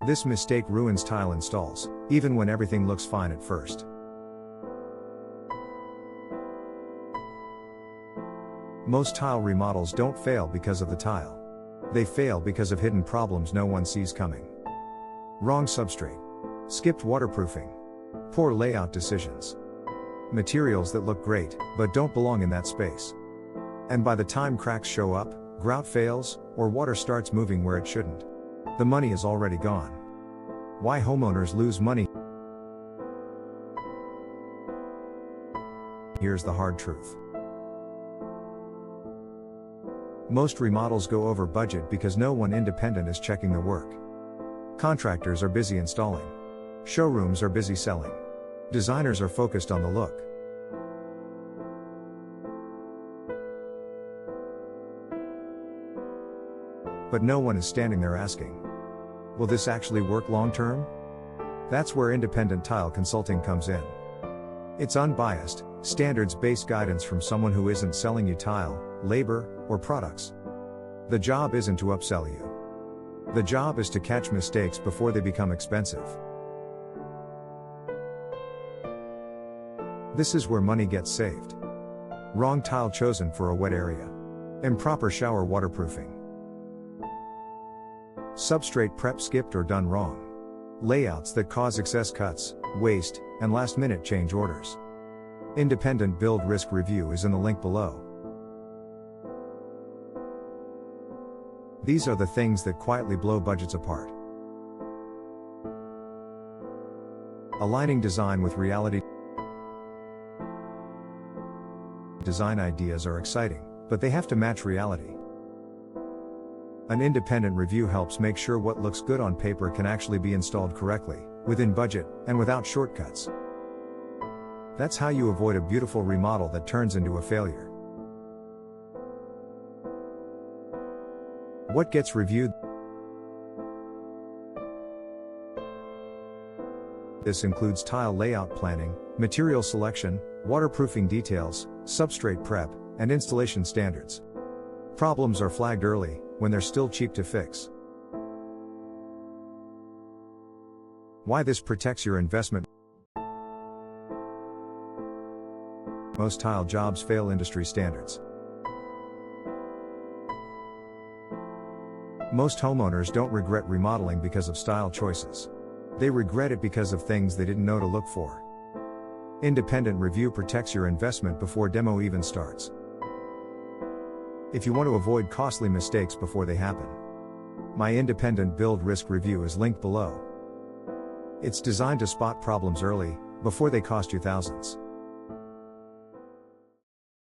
This mistake ruins tile installs, even when everything looks fine at first. Most tile remodels don't fail because of the tile. They fail because of hidden problems no one sees coming. Wrong substrate. Skipped waterproofing. Poor layout decisions. Materials that look great, but don't belong in that space. And by the time cracks show up, grout fails, or water starts moving where it shouldn't, the money is already gone. Why homeowners lose money? Here's the hard truth. Most remodels go over budget because no one independent is checking the work. Contractors are busy installing. Showrooms are busy selling. Designers are focused on the look. But no one is standing there asking, will this actually work long term? That's where independent tile consulting comes in. It's unbiased, standards-based guidance from someone who isn't selling you tile, labor, or products. The job isn't to upsell you. The job is to catch mistakes before they become expensive. This is where money gets saved. Wrong tile chosen for a wet area. Improper shower waterproofing. Substrate prep skipped or done wrong. Layouts that cause excess cuts, waste, and last-minute change orders. Independent build risk review is in the link below. These are the things that quietly blow budgets apart. Aligning design with reality. Design ideas are exciting, but they have to match reality. An independent review helps make sure what looks good on paper can actually be installed correctly, within budget, and without shortcuts. That's how you avoid a beautiful remodel that turns into a failure. What gets reviewed? This includes tile layout planning, material selection, waterproofing details, substrate prep, and installation standards. Problems are flagged early, when they're still cheap to fix. Why this protects your investment? Most tile jobs fail industry standards. Most homeowners don't regret remodeling because of style choices. They regret it because of things they didn't know to look for. Independent review protects your investment before demo even starts. If you want to avoid costly mistakes before they happen, my independent build risk review is linked below. It's designed to spot problems early, before they cost you thousands.